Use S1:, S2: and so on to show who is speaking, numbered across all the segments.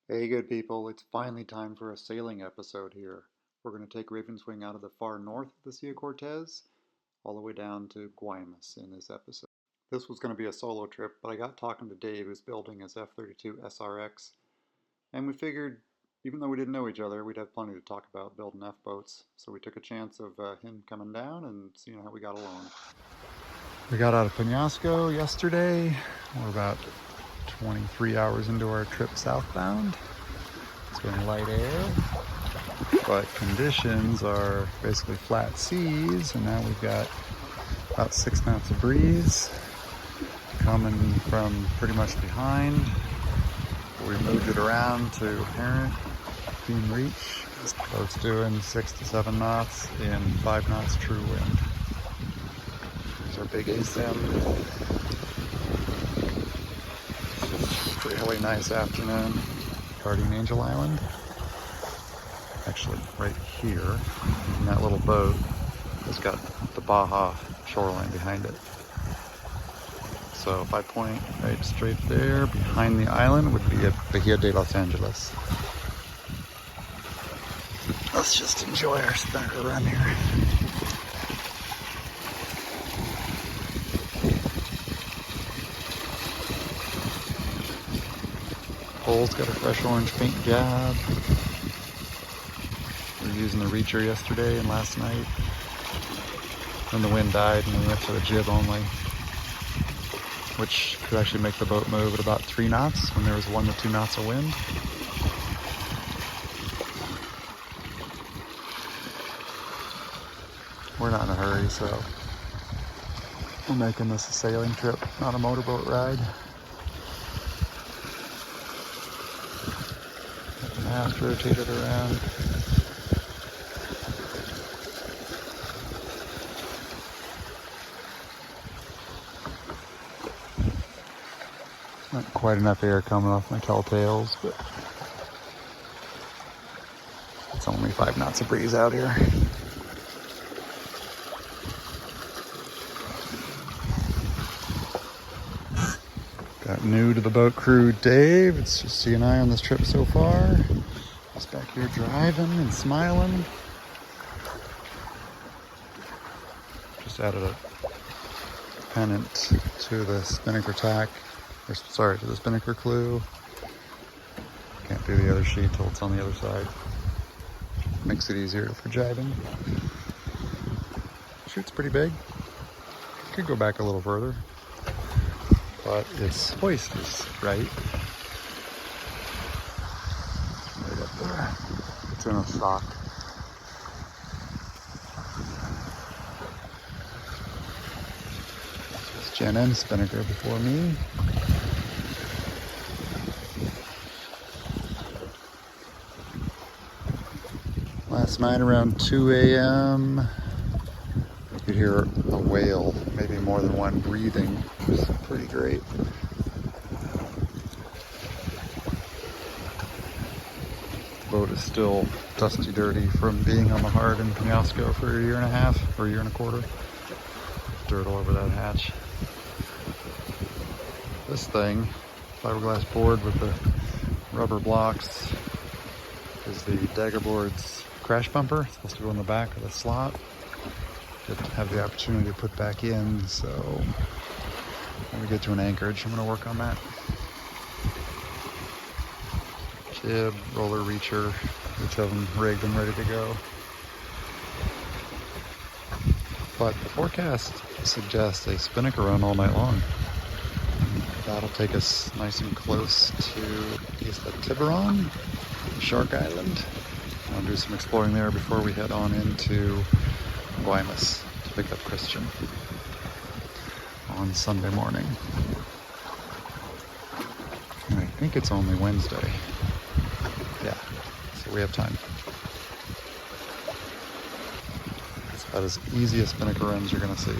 S1: Hey good people, it's finally time for a sailing episode here. We're going to take Ravenswing out of the far north of the Sea of Cortez all the way down to Guaymas in this episode. This was going to be a solo trip, but I got talking to Dave who's building his F32 SRX, and we figured even though we didn't know each other, we'd have plenty to talk about building F-boats, so we took a chance of him coming down and seeing how we got along. We got out of Penasco yesterday. We're about 23 hours into our trip southbound. It's been light air, but conditions are basically flat seas, and now we've got about 6 knots of breeze coming from pretty much behind. We moved it around to apparent beam reach. So it's doing 6 to 7 knots in 5 knots true wind. There's our big ASIM. It's a really nice afternoon. Guardian Angel Island. Actually, right here, in that little boat, has got the Baja shoreline behind it. So if I point right straight there, behind the island would be at Bahia de Los Angeles. Let's just enjoy our spinnaker run here. Pole's got a fresh orange paint job. We were using the reacher yesterday and last night. Then the wind died and we went to the jib only, which could actually make the boat move at about 3 knots when there was 1 to 2 knots of wind. We're not in a hurry, so we're making this a sailing trip, not a motorboat ride. Got the mast rotated around. Not quite enough air coming off my telltales, but it's only 5 knots of breeze out here. Got new to the boat crew, Dave. It's just he and I on this trip so far. He's back here driving and smiling. Just added a pennant to the spinnaker tack. To the spinnaker clue. Can't do the other sheet till it's on the other side. Makes it easier for jibing. Chute's pretty big. Could go back a little further, but its hoist is right. Right up there. It's in a sock. It's Jen and spinnaker before me. Last night around 2 a.m. you could hear a whale, maybe more than one, breathing. It was pretty great. The boat is still dusty dirty from being on the hard in Penasco for a year and a half, or a year and a quarter. Dirt all over that hatch. This thing, fiberglass board with the rubber blocks, is the Daggerboard's crash bumper. It's supposed to go in the back of the slot. Didn't have the opportunity to put back in, so when we get to an anchorage, I'm going to work on that. Jib, roller reacher, each of them rigged and ready to go. But the forecast suggests a spinnaker run all night long. That'll take us nice and close to Isla Tiburon, Shark Island. I'll do some exploring there before we head on into Guaymas to pick up Christian on Sunday morning. And I think it's only Wednesday. Yeah, so we have time. It's about as easy a spinnaker run as you're going to see.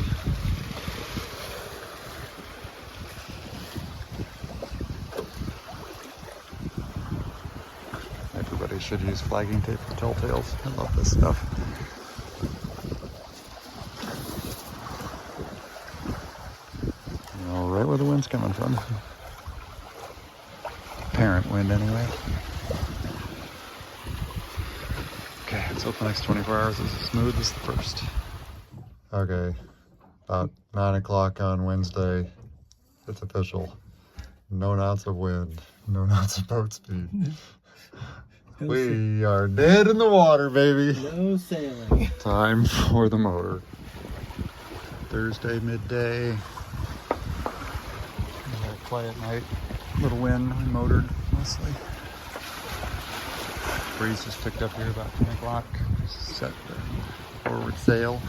S1: Everybody should use flagging tape for telltales. I love this stuff. All right, where the wind's coming from. Apparent wind, anyway. Okay, let's hope the next 24 hours is as smooth as the first. Okay, about 9 o'clock on Wednesday, it's official. No knots of wind, no knots of boat speed. We are dead in the water, baby.
S2: No sailing.
S1: Time for the motor. Thursday midday. Quiet night. Little wind. We motored mostly. Breeze just picked up here about 10 o'clock. Set the forward sail.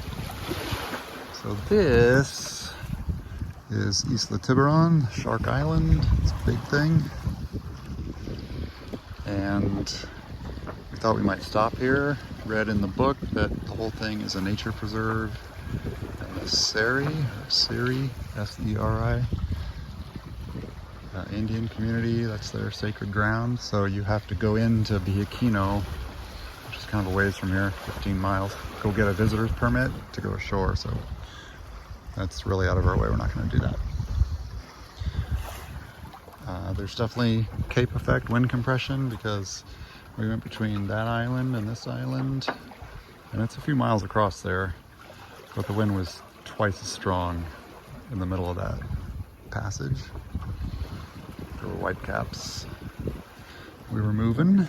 S1: So this is Isla Tiburon, Shark Island. It's a big thing. And we thought we might stop here. Read in the book that the whole thing is a nature preserve. And the Seri, S-E-R-I, Indian community, that's their sacred ground. So you have to go into Bihakino, which is kind of a ways from here, 15 miles. Go get a visitor's permit to go ashore. So that's really out of our way. We're not going to do that. There's definitely Cape effect wind compression because we went between that island and this island, and it's a few miles across there, but the wind was twice as strong in the middle of that passage. There were whitecaps. We were moving,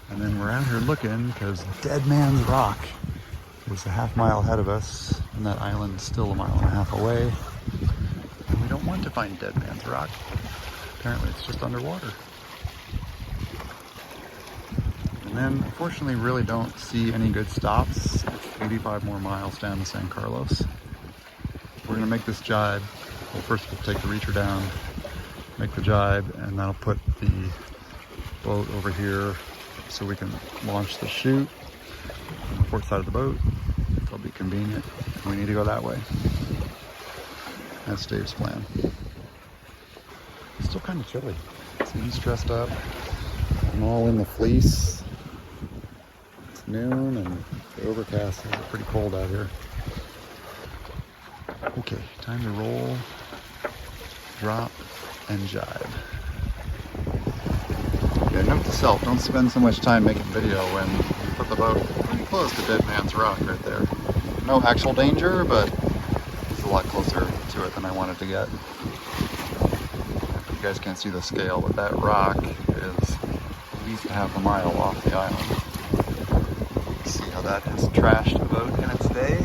S1: and then we're out here looking because Dead Man's Rock was a half-mile ahead of us, and that island's still a mile and a half away. And we don't want to find Dead Man's Rock. Apparently it's just underwater. And then, unfortunately, really don't see any good stops. It's 85 more miles down to San Carlos. We're gonna make this jibe. Well, first we'll take the reacher down, make the jibe, and that'll put the boat over here so we can launch the chute on the port side of the boat. That'll be convenient. We need to go that way. That's Dave's plan. It's still kind of chilly. So he's dressed up. I'm all in the fleece. It's noon and the overcast is pretty cold out here. Okay, time to roll, drop, and jibe. Yeah, note to self, don't spend so much time making video when you put the boat pretty close to Dead Man's Rock right there. No actual danger, but it's a lot closer to it than I wanted to get. You guys can't see the scale, but that rock is at least half a mile off the island. See how that has trashed the boat in its day.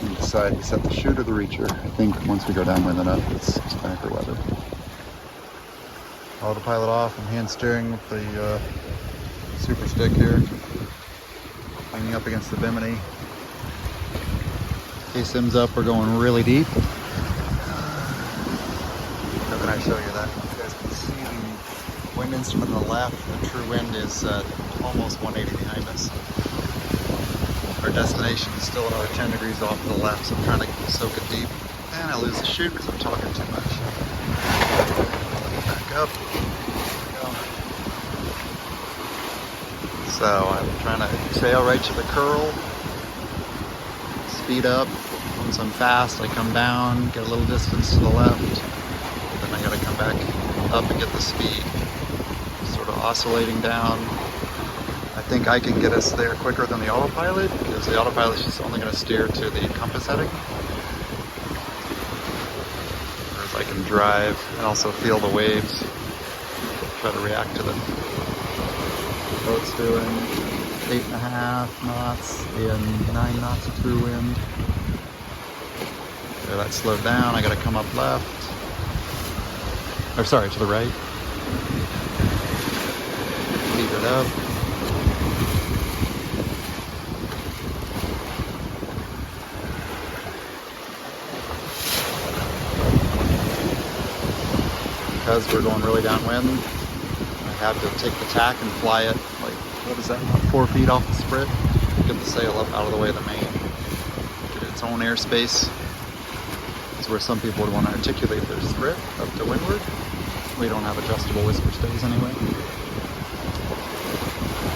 S1: You decide to set the chute or the reacher. I think once we go downwind enough, it's spinnaker weather. Autopilot off, I'm hand steering with the super stick here. Leaning up against the bimini. K-Sim's up, we're going really deep. How can I show you that? You guys can see the wind instrument on the left. The true wind is almost 180 behind us. Our destination is still another 10 degrees off to the left, so I'm trying to soak it deep. And I lose the chute because I'm talking too much. Back up. There we go. So I'm trying to sail right to the curl. Speed up. Once I'm fast, I come down, get a little distance to the left. Then I gotta come back up and get the speed. Sort of oscillating down. I think I can get us there quicker than the autopilot, because the autopilot is just only going to steer to the compass heading. Whereas I can drive and also feel the waves, try to react to them. The boat's doing 8.5 knots in 9 knots of true wind. Okay, that slowed down. I got to come up left. Or sorry, to the right. Speed it up. Because we're going really downwind, I have to take the tack and fly it, like, what is that, about 4 feet off the sprit, get the sail up out of the way of the main, get its own airspace. It's where some people would want to articulate their sprit up to windward. We don't have adjustable whisper stays anyway.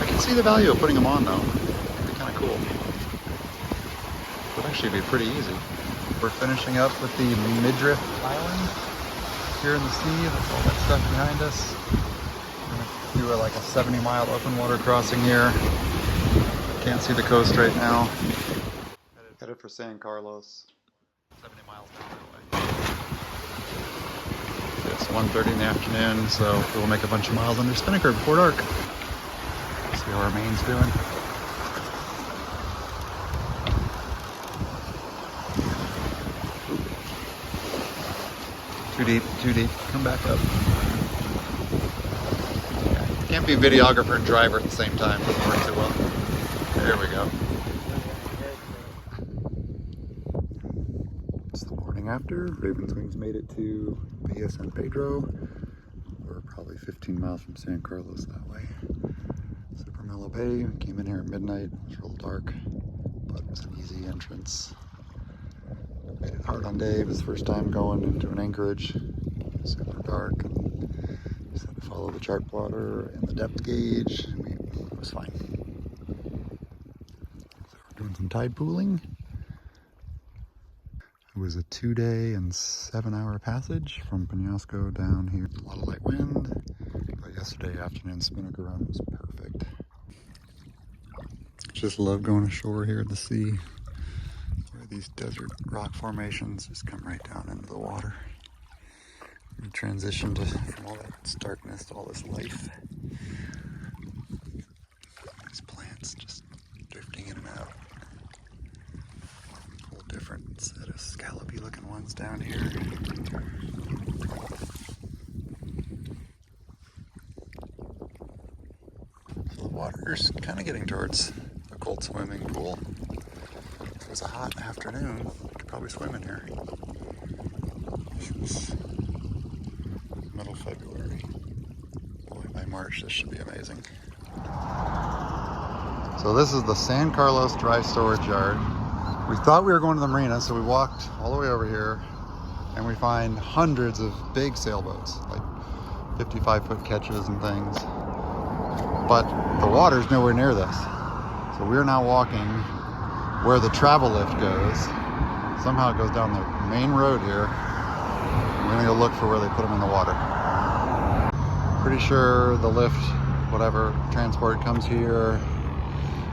S1: I can see the value of putting them on though. It'd be kind of cool. It would actually be pretty easy. We're finishing up with the midriff island. Here in the sea, that's all that stuff behind us. And a few do like a 70-mile open water crossing here. Can't see the coast right now. Headed for San Carlos. 70 miles down that way. It's 1:30 in the afternoon, so we'll make a bunch of miles under spinnaker before dark. See how our main's doing. Too deep, too deep. Come back up. Can't be videographer and driver at the same time. Doesn't work too well. There we go. It's the morning after. Ravenswing's made it to Via San Pedro. We're probably 15 miles from San Carlos that way. Super mellow bay. We came in here at midnight. It was real dark, but it was an easy entrance. Made it hard on Dave. His first time going into an anchorage. Super dark, and just had to follow the chart plotter and the depth gauge. It was fine. So we're doing some tide pooling. It was a 2-day and 7-hour passage from Penasco down here. A lot of light wind, but yesterday afternoon spinnaker run was perfect. Just love going ashore here at the sea, where these desert rock formations just come right down into the water. We transitioned from all that darkness to all this life. These plants just drifting in and out. A whole different set of scallopy looking ones down here. So the water's kind of getting towards a cold swimming pool. If it was a hot afternoon, you could probably swim in here. This is middle February. Boy, by March this should be amazing. So this is the San Carlos dry storage yard. We thought we were going to the marina, so we walked all the way over here, and we find hundreds of big sailboats, like 55-foot catches and things. But the water's nowhere near this. So we're now walking where the travel lift goes. Somehow it goes down the main road here. We're gonna go look for where they put them in the water. Pretty sure the lift, whatever, transport comes here,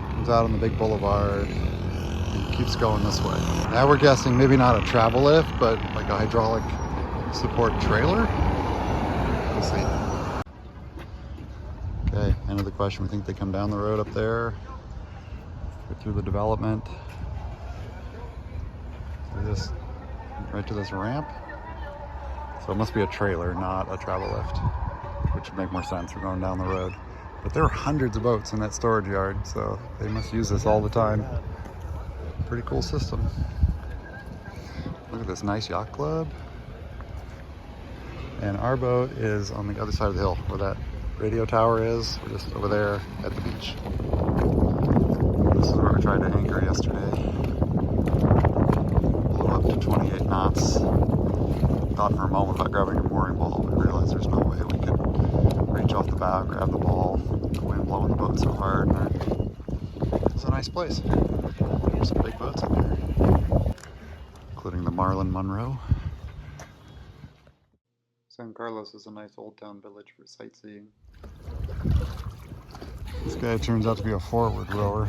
S1: comes out on the big boulevard, and keeps going this way. Now we're guessing maybe not a travel lift, but like a hydraulic support trailer. We'll see. Okay, end of the question. We think they come down the road up there, go through the development, through this, right to this ramp. So it must be a trailer, not a travel lift, which would make more sense. We're going down the road. But there are hundreds of boats in that storage yard, so they must use this all the time. Pretty cool system. Look at this nice yacht club. And our boat is on the other side of the hill where that radio tower is. We're just over there at the beach. This is where we tried to anchor yesterday. Blew up to 28 knots. Thought for a moment about grabbing a mooring ball, but realized there's no way we could reach off the bow, grab the ball, the wind blowing the boat so hard. It's a nice place. There's some big boats in there, including the Marlin Monroe. San Carlos is a nice old town village for sightseeing. This guy turns out to be a forward rower.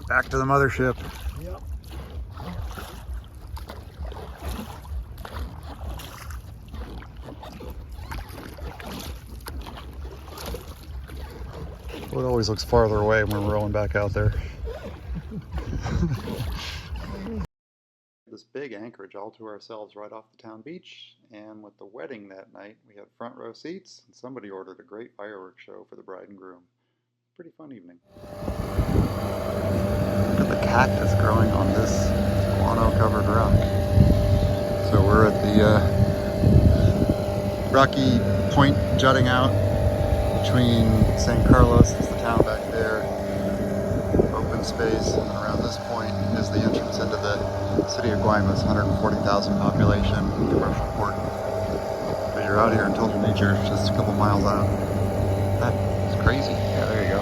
S1: Back to the mothership. Yep. Well, it always looks farther away when we're rowing back out there. This big anchorage all to ourselves right off the town beach, and with the wedding that night we had front row seats, and somebody ordered a great fireworks show for the bride and groom. Pretty fun evening. Look at the cactus growing on this guano covered rock. So we're at the rocky point jutting out between San Carlos, it's the town back there, open space, and around this point is the entrance into the city of Guaymas, 140,000 population, commercial port. But you're out here in total nature, just a couple miles out. That is crazy. Yeah, there you go.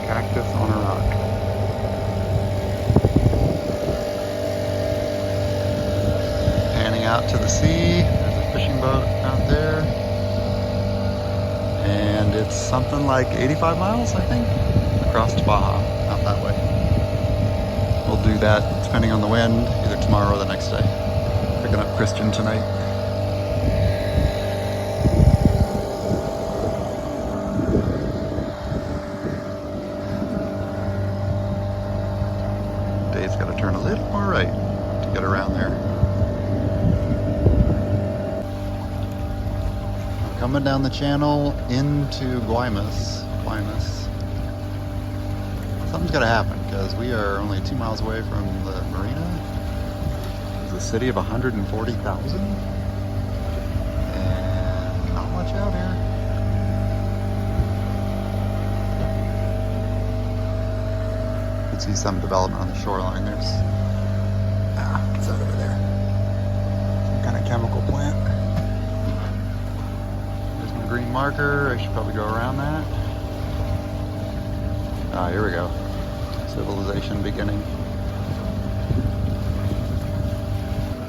S1: Cactus on a rock. Panning out to the sea, there's a fishing boat out there. And it's something like 85 miles, I think, across to Baja, out that way. We'll do that, depending on the wind, either tomorrow or the next day. Picking up Christian tonight. Dave's got to turn a little more right to get around there. I'm coming down the channel into Guaymas. Something's got to happen because we are only 2 miles away from the marina. It's a city of 140,000 and not much out here. You can see some development on the shoreline. What's that over there? Some kind of chemical plant. There's my green marker. I should probably go around that. Ah, here we go. Civilization beginning.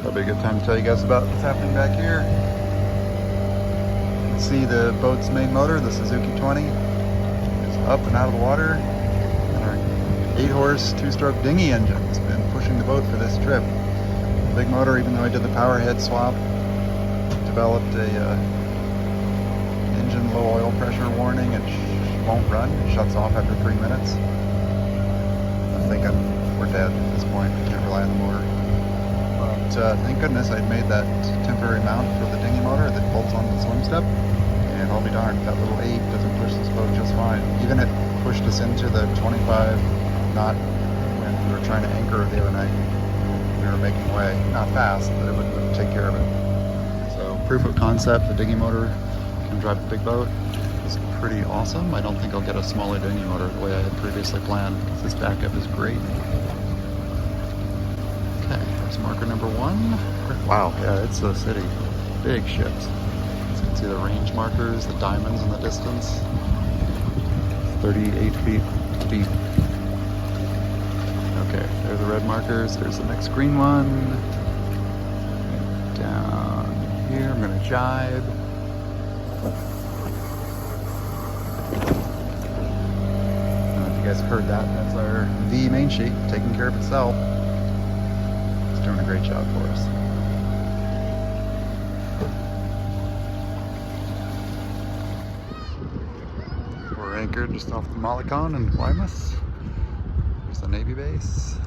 S1: Probably a good time to tell you guys about what's happening back here. You can see the boat's main motor, the Suzuki 20, is up and out of the water. And our 8-horse, 2-stroke dinghy engine has been pushing the boat for this trip. The big motor, even though I did the power head swap, developed a engine low oil pressure warning. It won't run. It shuts off after 3 minutes. I'm thinking we're dead at this point. We can't rely on the motor. But thank goodness I'd made that temporary mount for the dinghy motor that bolts onto the swim step. And I'll be darned, that little 8 doesn't push this boat just fine. Even it pushed us into the 25 knot when we were trying to anchor the other night. We were making way. Not fast, but it would take care of it. So proof of concept, the dinghy motor can drive a big boat. Pretty awesome. I don't think I'll get a smaller dinghy motor the way I had previously planned because this backup is great. Okay, there's marker number 1. Wow, yeah, it's a city. Big ships. You can see the range markers, the diamonds in the distance. 38 feet deep. Okay, there are the red markers. There's the next green one. Down here, I'm going to jibe. You guys have heard that. That's our V main sheet taking care of itself. It's doing a great job for us. We're anchored just off the Malecon in Guaymas. There's the Navy base.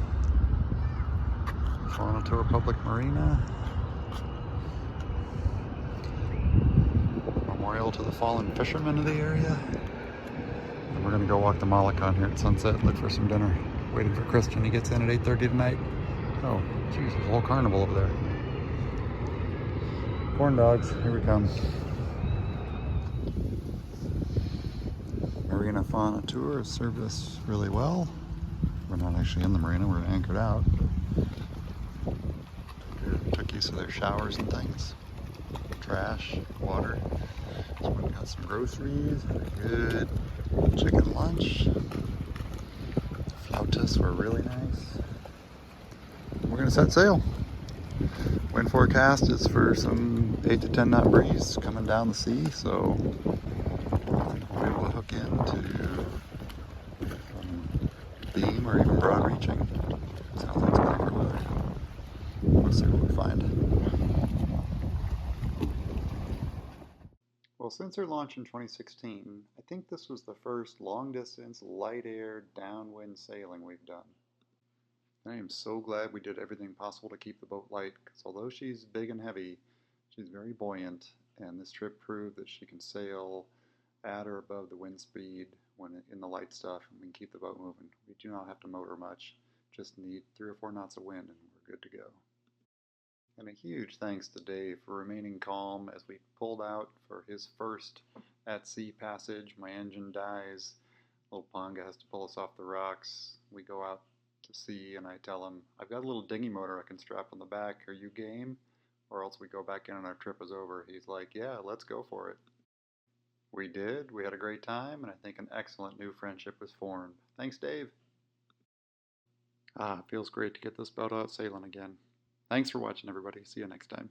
S1: Sonora Public Marina. Memorial to the fallen fishermen of the area. We're gonna go walk the Malecon here at sunset, look for some dinner. Waiting for Christian, he gets in at 8:30 tonight. Oh, geez, there's a whole carnival over there. Corn dogs, here we come. Marina Fauna Tour has served us really well. We're not actually in the marina, we're anchored out. Took use of their showers and things. Trash, water. So we got some groceries, a good chicken lunch. Flautas were really nice. We're gonna set sail. Wind forecast is for some 8 to 10 knot breeze coming down the sea, so I think we'll be able to hook into beam or even broad reaching. That's how things going for weather. We'll see what we find. Well, since our launch in 2016, I think this was the first long-distance, light-air, downwind sailing we've done. I am so glad we did everything possible to keep the boat light, because although she's big and heavy, she's very buoyant, and this trip proved that she can sail at or above the wind speed when in the light stuff, and we can keep the boat moving. We do not have to motor much, just need 3 or 4 knots of wind, and we're good to go. And a huge thanks to Dave for remaining calm as we pulled out for his first at-sea passage. My engine dies. Little Ponga has to pull us off the rocks. We go out to sea and I tell him, I've got a little dinghy motor I can strap on the back. Are you game? Or else we go back in and our trip is over. He's like, yeah, let's go for it. We did. We had a great time, and I think an excellent new friendship was formed. Thanks, Dave. It feels great to get this boat out sailing again. Thanks for watching, everybody. See you next time.